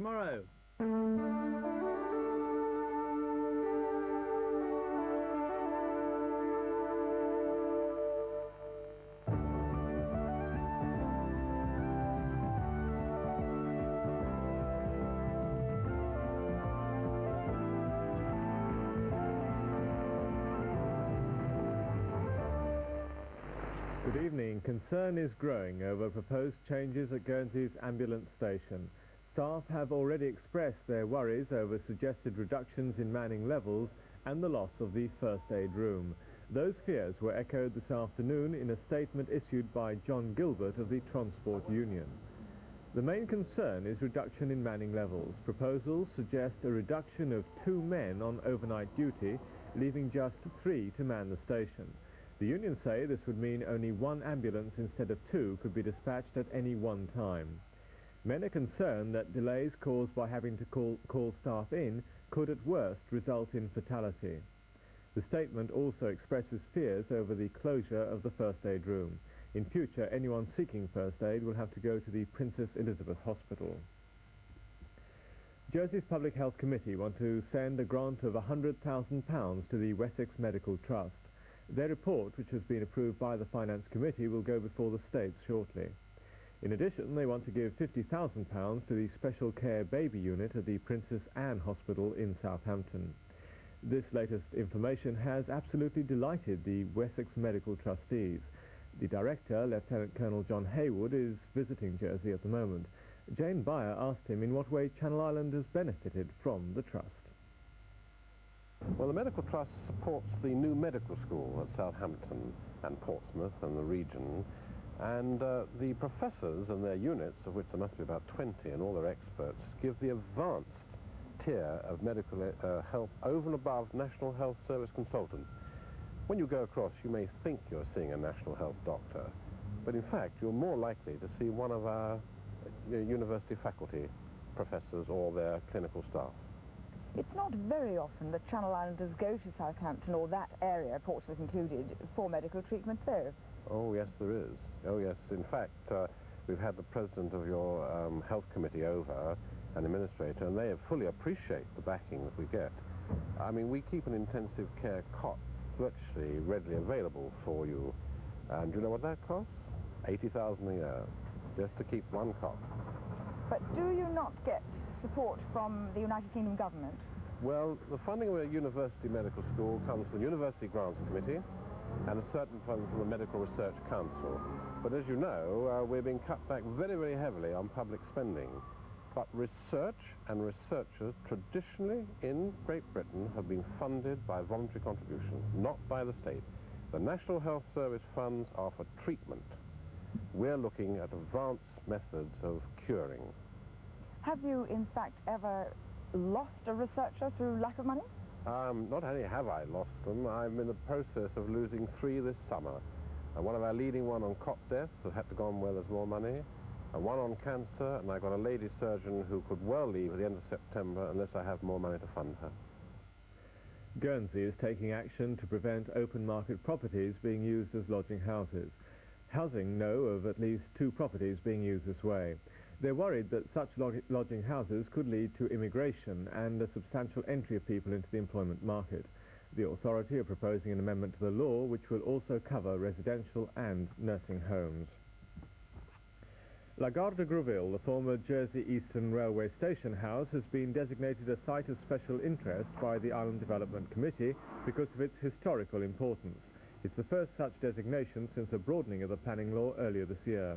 Tomorrow. Good evening. Concern is growing over proposed changes at Guernsey's ambulance station. Staff have already expressed their worries over suggested reductions in manning levels and the loss of the first aid room. Those fears were echoed this afternoon in a statement issued by John Gilbert of the Transport Union. The main concern is reduction in manning levels. Proposals suggest a reduction of 2 men on overnight duty, leaving just 3 to man the station. The unions say this would mean only 1 ambulance instead of 2 could be dispatched at any one time. Men are concerned that delays caused by having to call staff in could at worst result in fatality. The statement also expresses fears over the closure of the first aid room. In future, anyone seeking first aid will have to go to the Princess Elizabeth Hospital. Jersey's Public Health Committee want to send a grant of £100,000 to the Wessex Medical Trust. Their report, which has been approved by the Finance Committee, will go before the States shortly. In addition, they want to give £50,000 to the Special Care Baby Unit at the Princess Anne Hospital in Southampton. This latest information has absolutely delighted the Wessex Medical Trustees. The director, Lieutenant Colonel John Haywood, is visiting Jersey at the moment. Jane Byer asked him in what way Channel Islanders benefited from the trust. Well, the Medical Trust supports the new medical school at Southampton and Portsmouth and the region, and the professors and their units, of which there must be about 20 and all their experts, give the advanced tier of medical health over and above National Health Service consultant. When you go across, you may think you're seeing a National Health doctor, but in fact you're more likely to see one of our university faculty professors or their clinical staff. It's not very often that Channel Islanders go to Southampton or that area, Portsmouth included, for medical treatment though. Oh yes, there is. Oh yes, in fact we've had the president of your health committee over, an administrator, and they fully appreciate the backing that we get. I mean, we keep an intensive care cot virtually readily available for you, and do you know what that costs? 80,000 a year, just to keep one cot. But do you not get support from the United Kingdom government? Well, the funding of a university medical school comes from the University Grants Committee and a certain fund from the Medical Research Council. But as you know, we're being cut back very, very heavily on public spending. But research and researchers traditionally in Great Britain have been funded by voluntary contribution, not by the state. The National Health Service funds are for treatment. We're looking at advanced methods of curing. Have you, in fact, ever lost a researcher through lack of money? Not only have I lost them, I'm in the process of losing 3 this summer. And one of our leading one on cot deaths that had to go on where there's more money, and one on cancer, and I've got a lady surgeon who could well leave at the end of September unless I have more money to fund her. Guernsey is taking action to prevent open market properties being used as lodging houses. Housing know of at least 2 properties being used this way. They're worried that such lodging houses could lead to immigration and a substantial entry of people into the employment market. The authority are proposing an amendment to the law which will also cover residential and nursing homes. La Gare de Greville, the former Jersey Eastern Railway Station house, has been designated a site of special interest by the Island Development Committee because of its historical importance. It's the first such designation since a broadening of the planning law earlier this year.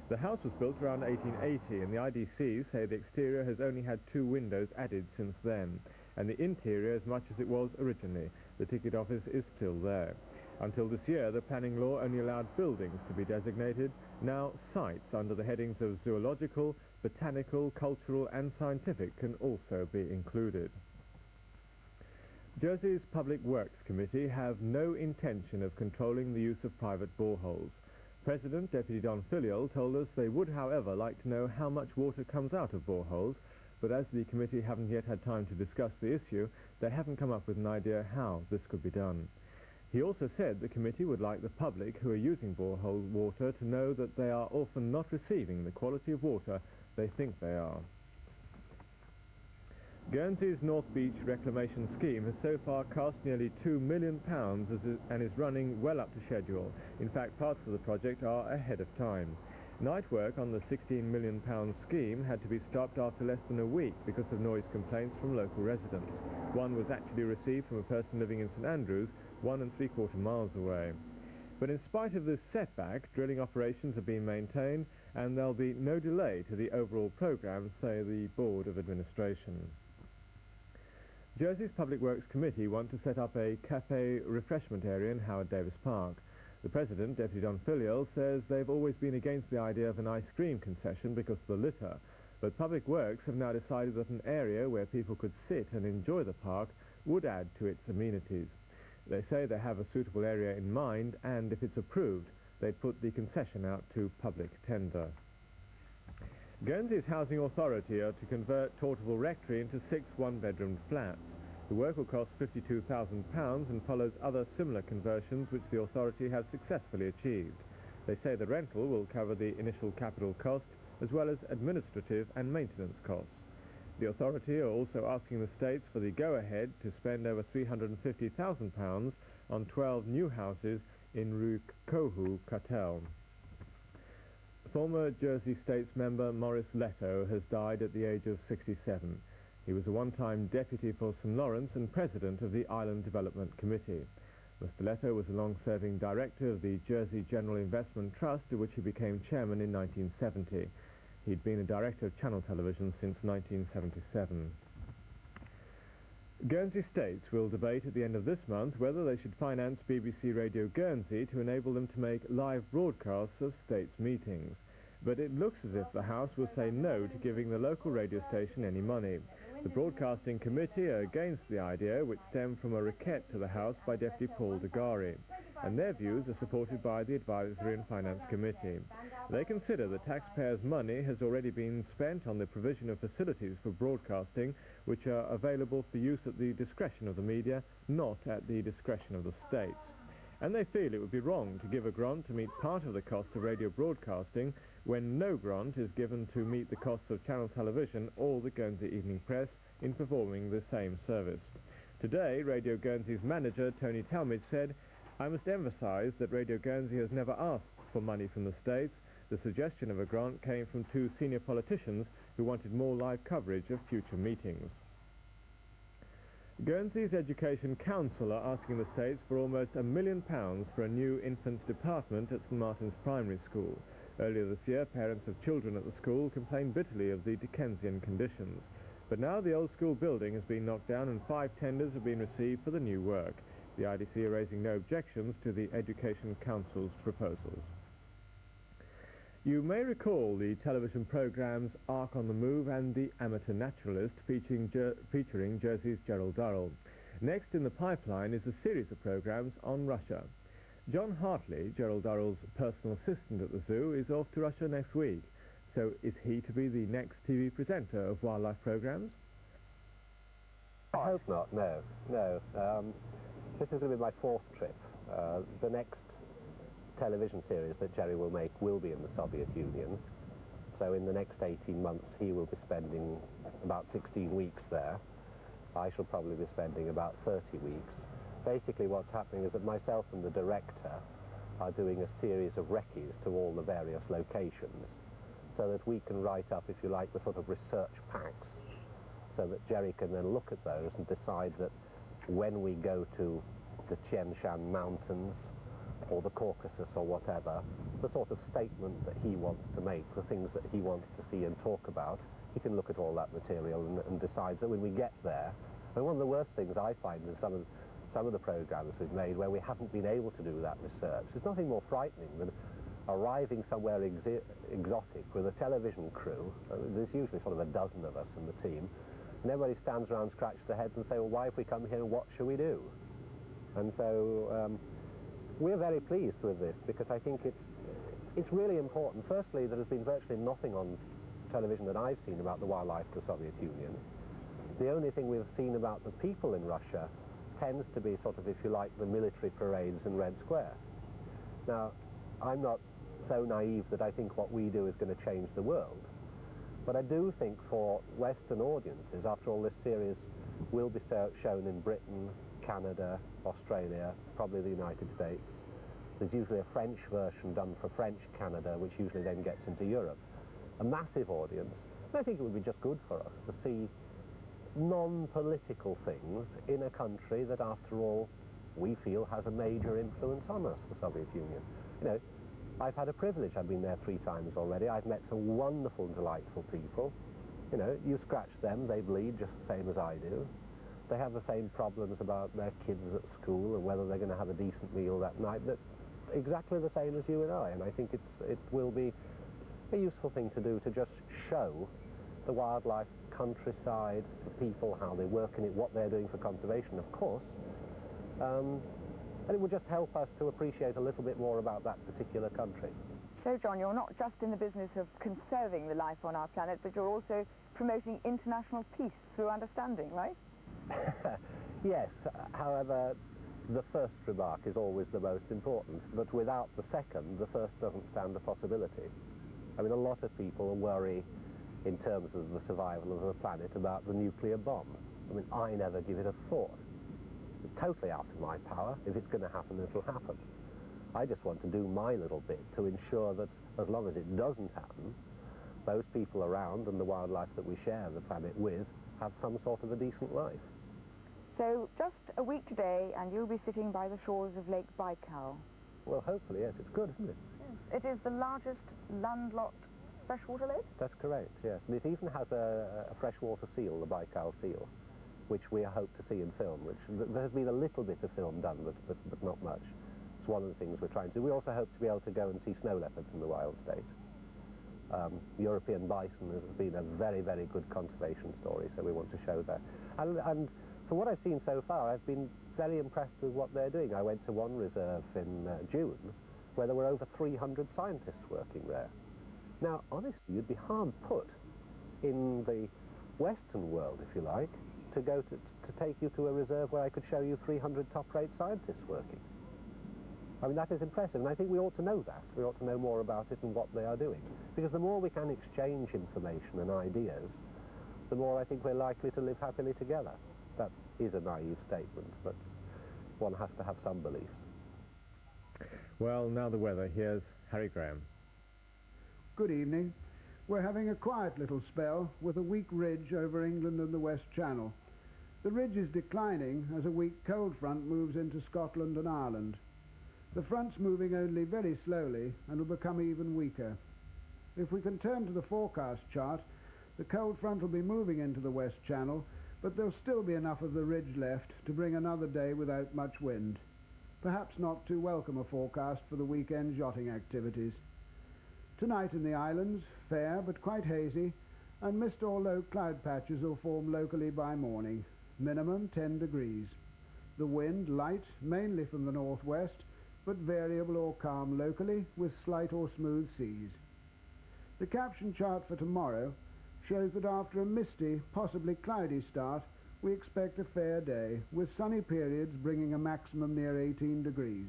The house was built around 1880 and the IDCs say the exterior has only had 2 windows added since then, and the interior as much as it was originally. The ticket office is still there. Until this year, the planning law only allowed buildings to be designated. Now sites under the headings of zoological, botanical, cultural and scientific can also be included. Jersey's Public Works Committee have no intention of controlling the use of private boreholes. President Deputy Don Filiol told us they would, however, like to know how much water comes out of boreholes, but as the committee haven't yet had time to discuss the issue, they haven't come up with an idea how this could be done. He also said the committee would like the public who are using borehole water to know that they are often not receiving the quality of water they think they are. Guernsey's North Beach reclamation scheme has so far cost nearly £2 million and is running well up to schedule. In fact, parts of the project are ahead of time. Night work on the £16 million scheme had to be stopped after less than a week because of noise complaints from local residents. One was actually received from a person living in St Andrews, 1 3/4 miles away. But in spite of this setback, drilling operations are being maintained and there'll be no delay to the overall programme, say the Board of Administration. Jersey's Public Works Committee want to set up a cafe refreshment area in Howard Davis Park. The President, Deputy Don Filial, says they've always been against the idea of an ice cream concession because of the litter, but Public Works have now decided that an area where people could sit and enjoy the park would add to its amenities. They say they have a suitable area in mind, and if it's approved, they'd put the concession out to public tender. Guernsey's Housing Authority are to convert Tortable Rectory into 6 one-bedroom flats. The work will cost £52,000 and follows other similar conversions which the authority has successfully achieved. They say the rental will cover the initial capital cost as well as administrative and maintenance costs. The authority are also asking the states for the go-ahead to spend over £350,000 on 12 new houses in Rue Cohu, Cartel. Former Jersey States member Maurice Leto has died at the age of 67. He was a one-time deputy for St Lawrence and president of the Island Development Committee. Mr Leto was a long-serving director of the Jersey General Investment Trust, of which he became chairman in 1970. He'd been a director of Channel Television since 1977. Guernsey States will debate at the end of this month whether they should finance BBC Radio Guernsey to enable them to make live broadcasts of States meetings. But it looks as if the House will say no to giving the local radio station any money. The Broadcasting Committee are against the idea, which stemmed from a requête to the House by Deputy Paul Degari, and their views are supported by the Advisory and Finance Committee. They consider that taxpayers' money has already been spent on the provision of facilities for broadcasting, which are available for use at the discretion of the media, not at the discretion of the states. And they feel it would be wrong to give a grant to meet part of the cost of radio broadcasting when no grant is given to meet the costs of Channel Television or the Guernsey Evening Press in performing the same service. Today, Radio Guernsey's manager, Tony Talmadge, said, "I must emphasise that Radio Guernsey has never asked for money from the States. The suggestion of a grant came from 2 senior politicians who wanted more live coverage of future meetings." Guernsey's Education Council are asking the States for almost £1 million for a new infants department at St Martin's Primary School. Earlier this year, parents of children at the school complained bitterly of the Dickensian conditions. But now the old school building has been knocked down and 5 tenders have been received for the new work. The IDC are raising no objections to the Education Council's proposals. You may recall the television programmes Ark on the Move and The Amateur Naturalist featuring Jersey's Gerald Durrell. Next in the pipeline is a series of programmes on Russia. John Hartley, Gerald Durrell's personal assistant at the zoo, is off to Russia next week. So is he to be the next TV presenter of wildlife programmes? I hope not, no. This is going to be my 4th trip. The next television series that Jerry will make will be in the Soviet Union. So in the next 18 months he will be spending about 16 weeks there. I shall probably be spending about 30 weeks. Basically what's happening is that myself and the director are doing a series of recce's to all the various locations so that we can write up, if you like, the sort of research packs so that Jerry can then look at those and decide that when we go to the Tian Shan Mountains or the Caucasus or whatever, the sort of statement that he wants to make, the things that he wants to see and talk about, he can look at all that material and decides that when we get there. And one of the worst things I find is some of the programmes we've made where we haven't been able to do that research. There's nothing more frightening than arriving somewhere exotic with a television crew. There's usually sort of a dozen of us in the team, and everybody stands around, scratches their heads and say, well, why have we come here and what shall we do? And so we're very pleased with this because I think it's really important. Firstly, there has been virtually nothing on television that I've seen about the wildlife of the Soviet Union. The only thing we've seen about the people in Russia tends to be sort of, if you like, the military parades in Red Square. Now, I'm not so naive that I think what we do is going to change the world, But I do think for Western audiences, after all, this series will be shown in Britain, Canada, Australia, probably the United States. There's usually a French version done for French Canada, which usually then gets into Europe. A massive audience. And I think it would be just good for us to see non-political things in a country that, after all, we feel has a major influence on us, the Soviet Union. You know, I've had a privilege. I've been there 3 times already. I've met some wonderful, delightful people. You know, you scratch them, they bleed just the same as I do. They have the same problems about their kids at school and whether they're going to have a decent meal that night, that exactly the same as you and I. And I think it will be a useful thing to do, to just show the wildlife, countryside, the people, how they work in it, what they're doing for conservation, of course. And it would just help us to appreciate a little bit more about that particular country. So, John, you're not just in the business of conserving the life on our planet, but you're also promoting international peace through understanding, right? Yes, however, the first remark is always the most important, but without the second, the first doesn't stand a possibility. I mean, a lot of people worry in terms of the survival of the planet about the nuclear bomb. I mean, I never give it a thought. It's totally out of my power. If it's going to happen, it'll happen. I just want to do my little bit to ensure that as long as it doesn't happen, those people around and the wildlife that we share the planet with have some sort of a decent life. So, just a week today, and you'll be sitting by the shores of Lake Baikal. Well, hopefully, yes. It's good, isn't it? Yes. It is the largest landlocked freshwater lake? That's correct, yes. And it even has a freshwater seal, the Baikal seal, which we hope to see in film, which there has been a little bit of film done, but not much. It's one of the things we're trying to do. We also hope to be able to go and see snow leopards in the wild state. European bison has been a very, very good conservation story, so we want to show that. And from what I've seen so far, I've been very impressed with what they're doing. I went to one reserve in June, where there were over 300 scientists working there. Now, honestly, you'd be hard put in the Western world, if you like, to go to take you to a reserve where I could show you 300 top-rate scientists working. I mean, that is impressive, and I think we ought to know that. We ought to know more about it and what they are doing. Because the more we can exchange information and ideas, the more I think we're likely to live happily together. That is a naive statement, but one has to have some beliefs. Well, now the weather. Here's Harry Graham. Good evening. We're having a quiet little spell with a weak ridge over England and the West Channel. The ridge is declining as a weak cold front moves into Scotland and Ireland. The front's moving only very slowly and will become even weaker. If we can turn to the forecast chart, the cold front will be moving into the West Channel, but there'll still be enough of the ridge left to bring another day without much wind. Perhaps not too welcome a forecast for the weekend yachting activities. Tonight in the islands, fair but quite hazy, and mist or low cloud patches will form locally by morning. Minimum 10 degrees. The wind light, mainly from the northwest, but variable or calm locally with slight or smooth seas. The caption chart for tomorrow shows that after a misty, possibly cloudy start, we expect a fair day, with sunny periods bringing a maximum near 18 degrees.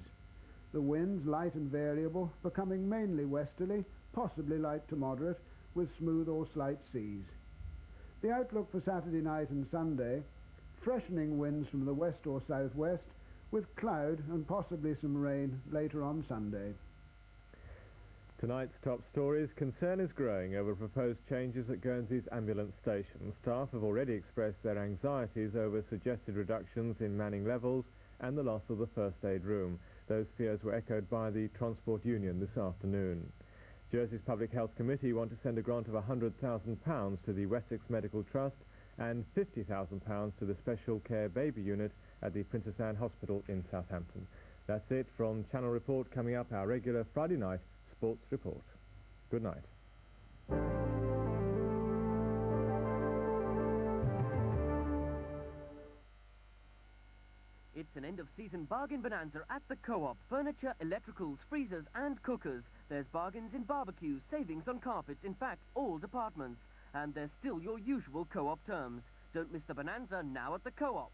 The winds light and variable, becoming mainly westerly, possibly light to moderate, with smooth or slight seas. The outlook for Saturday night and Sunday, freshening winds from the west or southwest, with cloud and possibly some rain later on Sunday. Tonight's top stories. Concern is growing over proposed changes at Guernsey's ambulance station. Staff have already expressed their anxieties over suggested reductions in manning levels and the loss of the first aid room. Those fears were echoed by the Transport Union this afternoon. Jersey's Public Health Committee want to send a grant of £100,000 to the Wessex Medical Trust and £50,000 to the Special Care Baby Unit at the Princess Anne Hospital in Southampton. That's it from Channel Report. Coming up, our regular Friday night sports report. Good night. It's an end-of-season bargain bonanza at the Co-op. Furniture, electricals, freezers and cookers. There's bargains in barbecues, savings on carpets, in fact, all departments. And there's still your usual Co-op terms. Don't miss the bonanza now at the Co-op.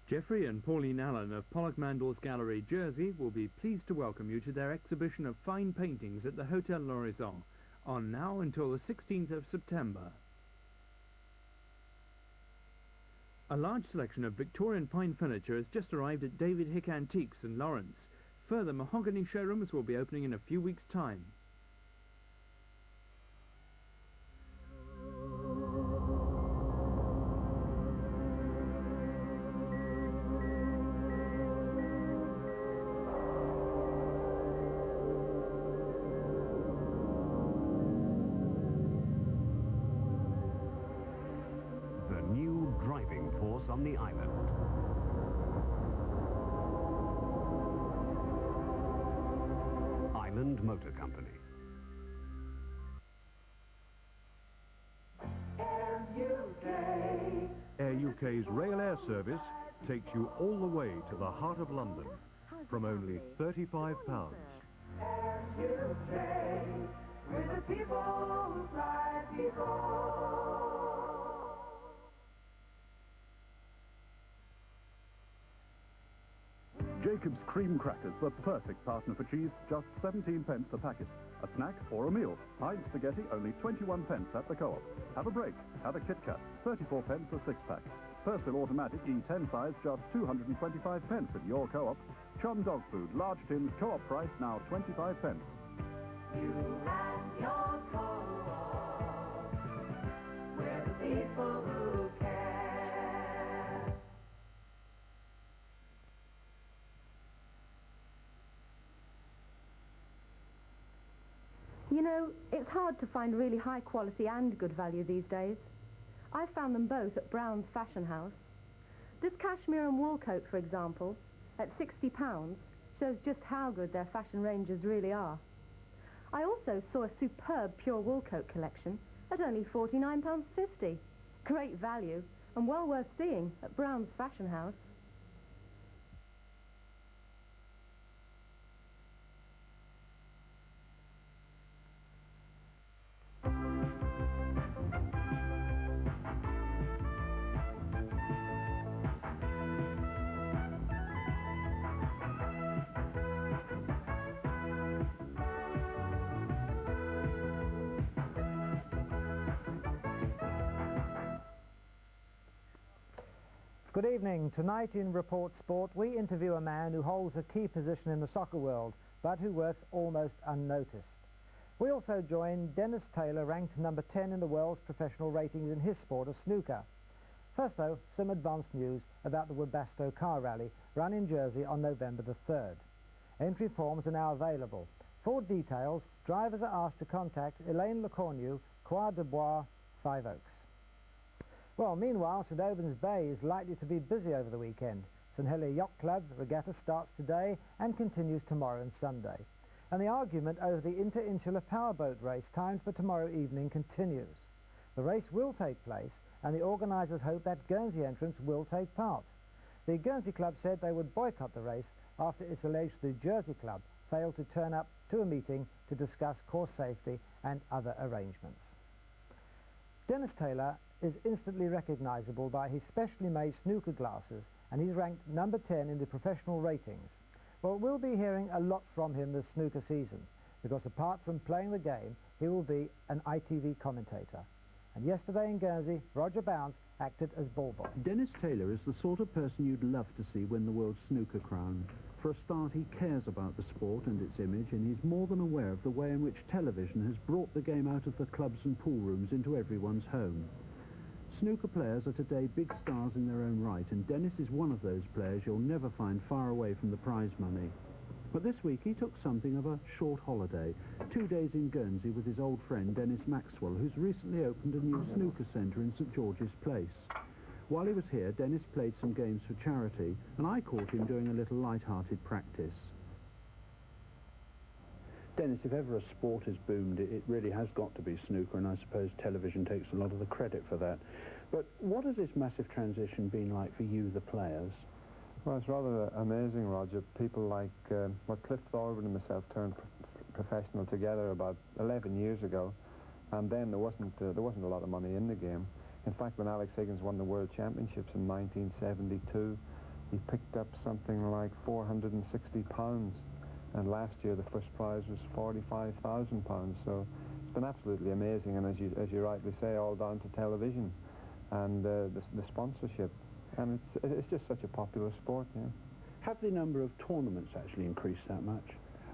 Geoffrey and Pauline Allen of Pollock Mandell's Gallery, Jersey, will be pleased to welcome you to their exhibition of fine paintings at the Hotel L'Horizon. on now until the 16th of September. A large selection of Victorian pine furniture has just arrived at David Hick Antiques in Lawrence. Further mahogany showrooms will be opening in a few weeks' time. The new driving force on the island. Island Motor Company. Air UK's Rail Air service takes you all the way to the heart of London from only £35. With the people who fly people. Jacob's cream crackers, the perfect partner for cheese, just 17 pence a packet. A snack or a meal. Heinz spaghetti, only 21 pence at the Co-op. Have a break. Have a Kit Kat, 34 pence a six-pack. Persil Automatic E10 size, just 225 pence at your Co-op. Chum dog food, large tins, Co-op price, now 25 pence. You and your Co-op, we're the people who care. You know, it's hard to find really high quality and good value these days. I found them both at Brown's Fashion House. This cashmere and wool coat, for example, at £60, shows just how good their fashion ranges really are. I also saw a superb pure wool coat collection at only £49.50. Great value and well worth seeing at Brown's Fashion House. Good evening. Tonight in Report Sport, we interview a man who holds a key position in the soccer world, but who works almost unnoticed. We also join Dennis Taylor, ranked number 10 in the world's professional ratings in his sport of snooker. First, though, some advance news about the Webasto car rally, run in Jersey on November the 3rd. Entry forms are now available. For details, drivers are asked to contact Elaine Lecornu, Croix de Bois, Five Oaks. Well, meanwhile, St Albans Bay is likely to be busy over the weekend. St Helier Yacht Club regatta starts today and continues tomorrow and Sunday. And the argument over the inter-insular powerboat race timed for tomorrow evening continues. The race will take place, and the organisers hope that Guernsey entrants will take part. The Guernsey Club said they would boycott the race after it's alleged the Jersey Club failed to turn up to a meeting to discuss course safety and other arrangements. Dennis Taylor is instantly recognisable by his specially made snooker glasses, and he's ranked number 10 in the professional ratings. Well, we'll be hearing a lot from him this snooker season, because apart from playing the game, he will be an ITV commentator. And yesterday in Guernsey, Roger Bounds acted as ball boy. Dennis Taylor is the sort of person you'd love to see win the World Snooker crown. For a start, he cares about the sport and its image, and he's more than aware of the way in which television has brought the game out of the clubs and pool rooms into everyone's home. Snooker players are today big stars in their own right, and Dennis is one of those players you'll never find far away from the prize money. But this week he took something of a short holiday, 2 days in Guernsey with his old friend Dennis Maxwell, who's recently opened a new snooker centre in St George's Place. While he was here, Dennis played some games for charity, and I caught him doing a little light-hearted practice. Dennis, if ever a sport has boomed, it really has got to be snooker, and I suppose television takes a lot of the credit for that. But what has this massive transition been like for you, the players? Well, it's rather amazing, Roger. People like Cliff Thorburn and myself turned professional together about 11 years ago, and then there wasn't a lot of money in the game. In fact, when Alex Higgins won the World Championships in 1972, he picked up something like £460. And last year the first prize was £45,000, so it's been absolutely amazing, and as you rightly say, all down to television and the sponsorship, and it's just such a popular sport. Yeah. Have the number of tournaments actually increased that much?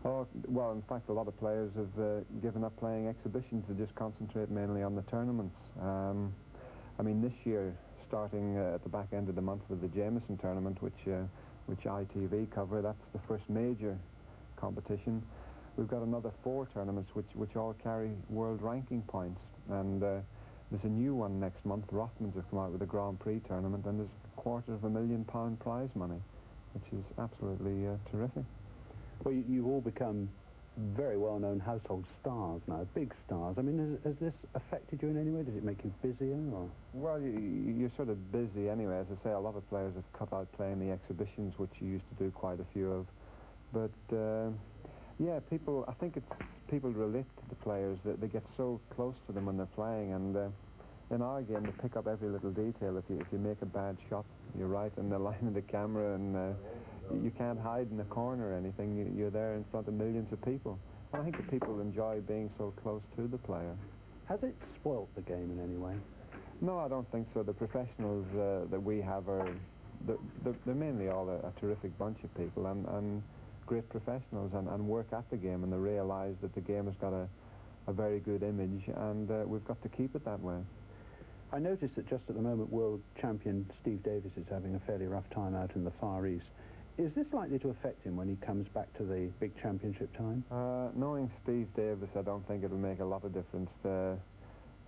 Oh, well, in fact, a lot of players have given up playing exhibitions to just concentrate mainly on the tournaments. I mean, this year, starting at the back end of the month with the Jameson tournament, which ITV cover, that's the first major competition. We've got another 4 tournaments which all carry world ranking points, and there's a new one next month. Rothmans have come out with a Grand Prix tournament, and there's £250,000 prize money, which is absolutely terrific. Well, you've all become very well-known household stars now, big stars. I mean, has this affected you in any way? Does it make you busier? Or? Well, you're sort of busy anyway. As I say, a lot of players have cut out playing the exhibitions, which you used to do quite a few of. But, yeah, I think people relate to the players, that they get so close to them when they're playing, and in our game they pick up every little detail. If you make a bad shot, you're right in the line of the camera, and you can't hide in a corner or anything. You're there in front of millions of people. And I think the people enjoy being so close to the player. Has it spoilt the game in any way? No, I don't think so. The professionals that we have they're mainly all a terrific bunch of people, and great professionals, and work at the game, and they realise that the game has got a very good image, and we've got to keep it that way. I noticed that just at the moment world champion Steve Davis is having a fairly rough time out in the Far East. Is this likely to affect him when he comes back to the big championship time? Knowing Steve Davis, I don't think it'll make a lot of difference.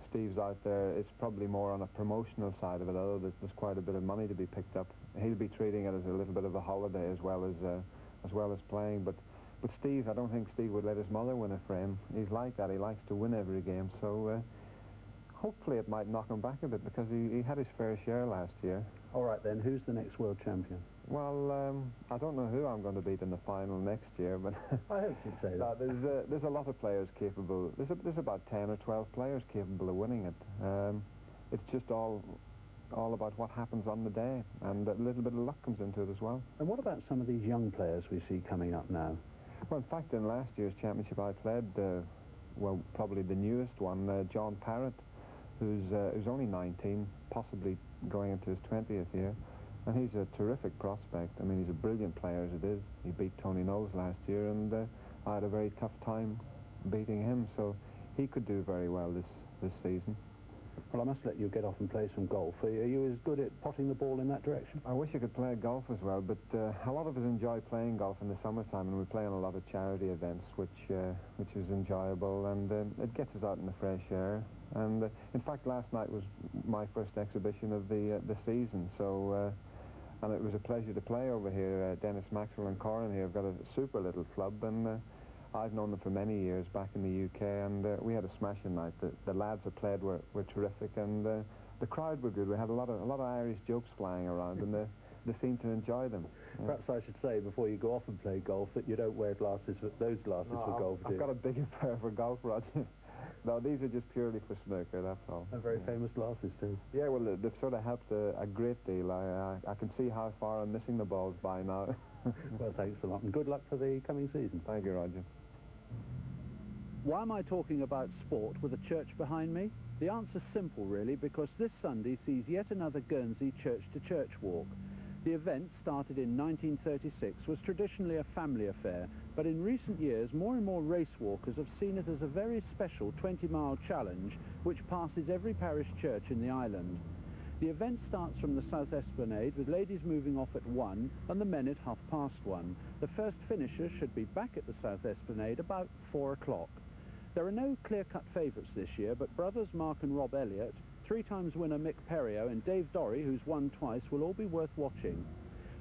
Steve's out there. It's probably more on a promotional side of it, although there's quite a bit of money to be picked up. He'll be treating it as a little bit of a holiday as well as playing. But Steve, I don't think Steve would let his mother win it for him. He's like that. He likes to win every game. So hopefully it might knock him back a bit, because he had his fair share last year. All right then, who's the next world champion? Well, I don't know who I'm going to beat in the final next year, but I hope you'd say that. There's a lot of players capable. There's about 10 or 12 players capable of winning it. It's just all about what happens on the day, and a little bit of luck comes into it as well. And what about some of these young players we see coming up now? Well, in fact, in last year's championship I played, well, probably the newest one, John Parrott, who's only 19, possibly going into his 20th year. And he's a terrific prospect. I mean, he's a brilliant player as it is. He beat Tony Knowles last year, and I had a very tough time beating him, so he could do very well this season. Well, I must let you get off and play some golf. Are you as good at potting the ball in that direction? I wish I could play golf as well, but a lot of us enjoy playing golf in the summertime, and we play on a lot of charity events, which is enjoyable, and it gets us out in the fresh air. And in fact, last night was my first exhibition of the season, so and it was a pleasure to play over here. Dennis Maxwell and Corin here have got a super little club, and I've known them for many years back in the UK, and we had a smashing night. The lads that played were terrific, and the crowd were good. We had a lot of Irish jokes flying around, and they seemed to enjoy them. Perhaps I should say before you go off and play golf that you don't wear those glasses for golf, do you? I've got a bigger pair for golf, Roger. No, these are just purely for snooker, that's all. And very famous glasses too. Yeah, well, they've sort of helped a great deal. I can see how far I'm missing the balls by now. Well, thanks a lot, and good luck for the coming season. Thank you, Roger. Why am I talking about sport with a church behind me? The answer's simple, really, because this Sunday sees yet another Guernsey church-to-church walk. The event, started in 1936, was traditionally a family affair, but in recent years more and more race walkers have seen it as a very special 20-mile challenge which passes every parish church in the island. The event starts from the South Esplanade, with ladies moving off at 1 and the men at 1:30. The first finishers should be back at the South Esplanade about 4 o'clock. There are no clear-cut favourites this year, but brothers Mark and Rob Elliott, 3-times winner Mick Perriot, and Dave Dorry, who's won twice, will all be worth watching.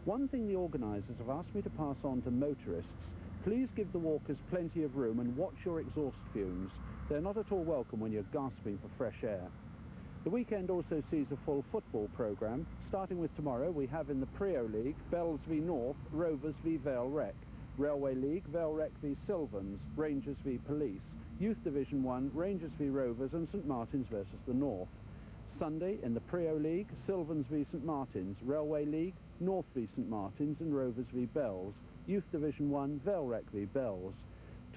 One thing the organisers have asked me to pass on to motorists: please give the walkers plenty of room and watch your exhaust fumes. They're not at all welcome when you're gasping for fresh air. The weekend also sees a full football programme. Starting with tomorrow, we have in the Prio League, Bells v North, Rovers v Vale Rec. Railway League, Vale Rec v Sylvans, Rangers v Police. Youth Division 1, Rangers v Rovers and St Martin's versus the North. Sunday, in the Prio League, Sylvans v St Martin's. Railway League, North v St Martin's and Rovers v Bells. Youth Division 1, Vale Rec v Bells.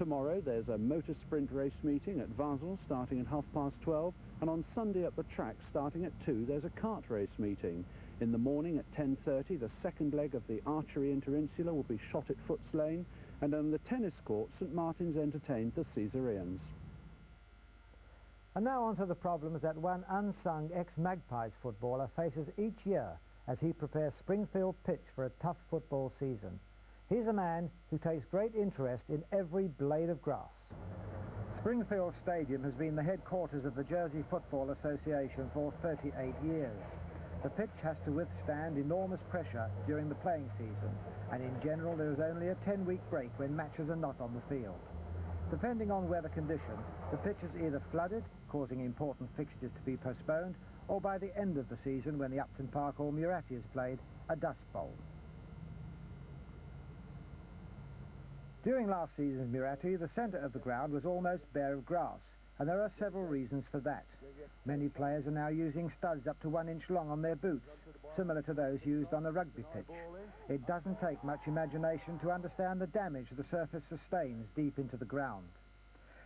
Tomorrow there's a motor sprint race meeting at Basel starting at 12:30, and on Sunday at the track starting at 2 there's a kart race meeting. In the morning at 10:30 the second leg of the archery interinsular will be shot at Foots Lane, and on the tennis court St Martin's entertained the Caesareans. And now on to the problems that one unsung ex-Magpies footballer faces each year as he prepares Springfield pitch for a tough football season. He's a man who takes great interest in every blade of grass. Springfield Stadium has been the headquarters of the Jersey Football Association for 38 years. The pitch has to withstand enormous pressure during the playing season, and in general there is only a 10-week break when matches are not on the field. Depending on weather conditions, the pitch is either flooded, causing important fixtures to be postponed, or by the end of the season, when the Upton Park or Muratti is played, a dust bowl. During last season's Muratti, the centre of the ground was almost bare of grass, and there are several reasons for that. Many players are now using studs up to 1 inch long on their boots, similar to those used on a rugby pitch. It doesn't take much imagination to understand the damage the surface sustains deep into the ground.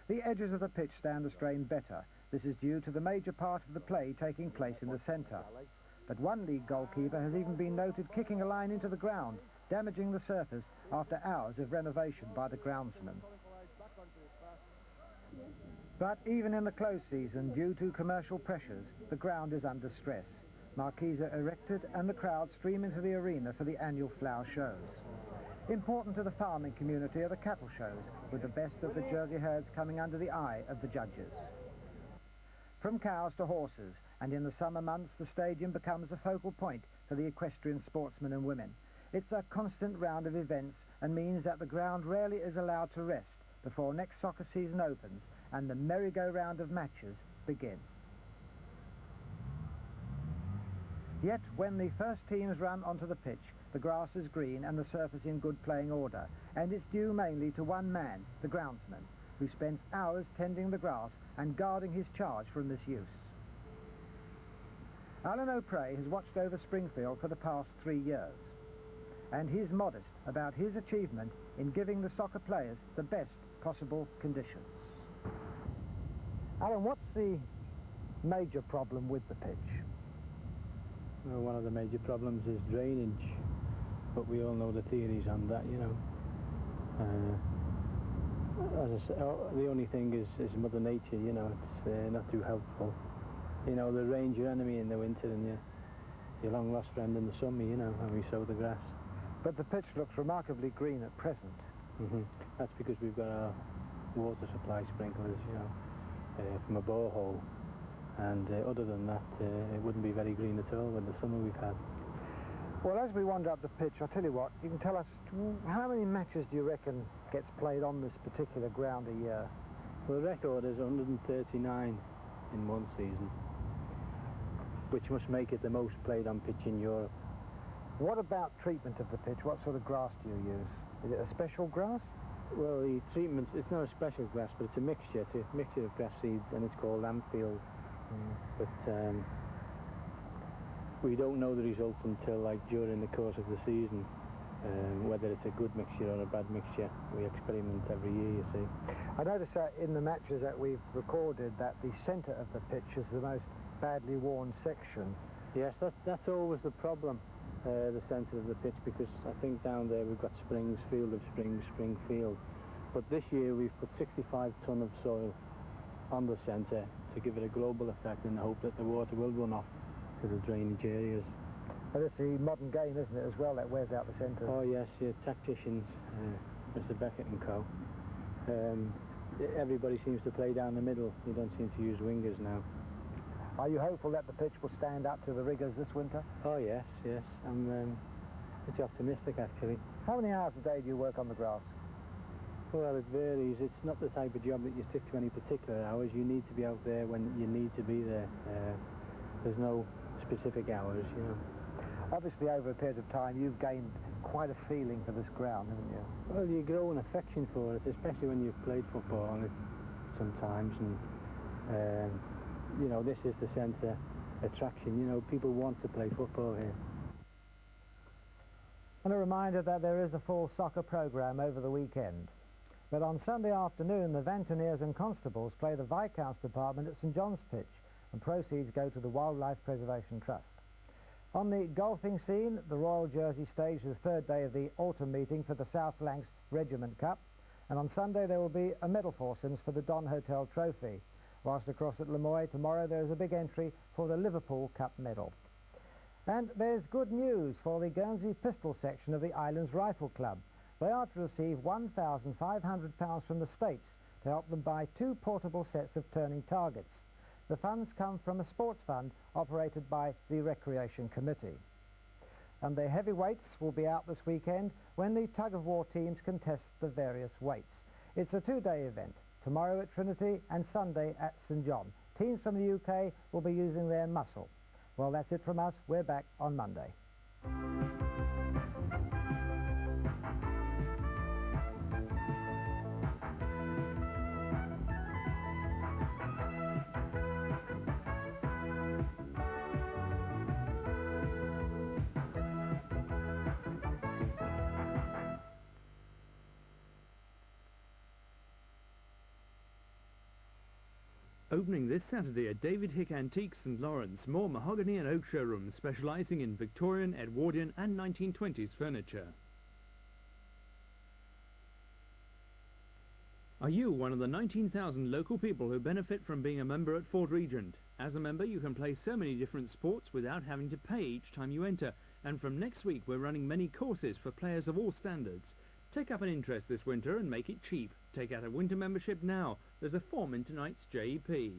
The edges of the pitch stand the strain better. This is due to the major part of the play taking place in the centre. But one league goalkeeper has even been noted kicking a line into the ground, damaging the surface after hours of renovation by the groundsman. But even in the close season, due to commercial pressures, the ground is under stress. Marquees are erected and the crowd stream into the arena for the annual flower shows. Important to the farming community are the cattle shows, with the best of the Jersey herds coming under the eye of the judges. From cows to horses, and in the summer months the stadium becomes a focal point for the equestrian sportsmen and women. It's a constant round of events and means that the ground rarely is allowed to rest before next soccer season opens and the merry-go-round of matches begin. Yet when the first teams run onto the pitch, the grass is green and the surface in good playing order, and it's due mainly to one man, the groundsman, who spends hours tending the grass and guarding his charge from misuse. Alan O'Prey has watched over Springfield for the past 3 years, and he's modest about his achievement in giving the soccer players the best possible conditions. Alan, what's the major problem with the pitch? Well, one of the major problems is drainage, but we all know the theories on that, you know. As I say, the only thing is Mother Nature, you know. It's not too helpful. You know, the rain's your enemy in the winter and your long-lost friend in the summer, you know, and we sow the grass. But the pitch looks remarkably green at present. That's because we've got our water supply sprinklers, you know, from a borehole. And other than that, it wouldn't be very green at all with the summer we've had. Well, as we wander up the pitch, I'll tell you what, you can tell us how many matches do you reckon gets played on this particular ground a year? Well, the record is 139 in one season, which must make it the most played on pitch in Europe. What about treatment of the pitch? What sort of grass do you use? Is it a special grass? Well, the treatment, it's not a special grass, but it's a mixture. It's a mixture of grass seeds, and it's called Ampfield. But we don't know the results until like during the course of the season, whether it's a good mixture or a bad mixture. We experiment every year, you see. I noticed that in the matches that we've recorded that the centre of the pitch is the most badly worn section. Yes, that's always the problem, the centre of the pitch, because I think down there we've got Springs, Field of Springs, Springfield. But this year we've put 65 tonne of soil on the centre to give it a global effect in the hope that the water will run off to the drainage areas. But it's the modern game, isn't it, as well, that wears out the centre? Oh yes, your tacticians, Mr. Beckett and co. Everybody seems to play down the middle. You don't seem to use wingers now. Are you hopeful that the pitch will stand up to the rigours this winter? Oh yes, yes. I'm pretty optimistic actually. How many hours a day do you work on the grass? Well, it varies. It's not the type of job that you stick to any particular hours. You need to be out there when you need to be there. There's no specific hours, you know. Obviously, over a period of time, you've gained quite a feeling for this ground, haven't you? Well, you grow an affection for it, especially when you've played football on it sometimes. And, you know, this is the centre attraction. You know, people want to play football here. And a reminder that there is a full soccer programme over the weekend. But on Sunday afternoon, the Venteniers and Constables play the Viscounts Department at St John's Pitch, and proceeds go to the Wildlife Preservation Trust. On the golfing scene, the Royal Jersey staged the third day of the autumn meeting for the South Lancs Regiment Cup, and on Sunday there will be a medal foursomes for the Don Hotel Trophy, whilst across at Lemoy tomorrow there is a big entry for the Liverpool Cup medal. And there's good news for the Guernsey pistol section of the Islands Rifle Club. They are to receive £1,500 from the States to help them buy 2 portable sets of turning targets. The funds come from a sports fund operated by the Recreation Committee. And the heavyweights will be out this weekend when the tug-of-war teams contest the various weights. It's a 2-day event, tomorrow at Trinity and Sunday at St John. Teams from the UK will be using their muscle. Well, that's it from us. We're back on Monday. Opening this Saturday at David Hick Antiques St Lawrence, more mahogany and oak showrooms specialising in Victorian, Edwardian and 1920s furniture. Are you one of the 19,000 local people who benefit from being a member at Ford Regent? As a member you can play so many different sports without having to pay each time you enter, and from next week we're running many courses for players of all standards. Take up an interest this winter and make it cheap. Take out a winter membership now. There's a form in tonight's JEP.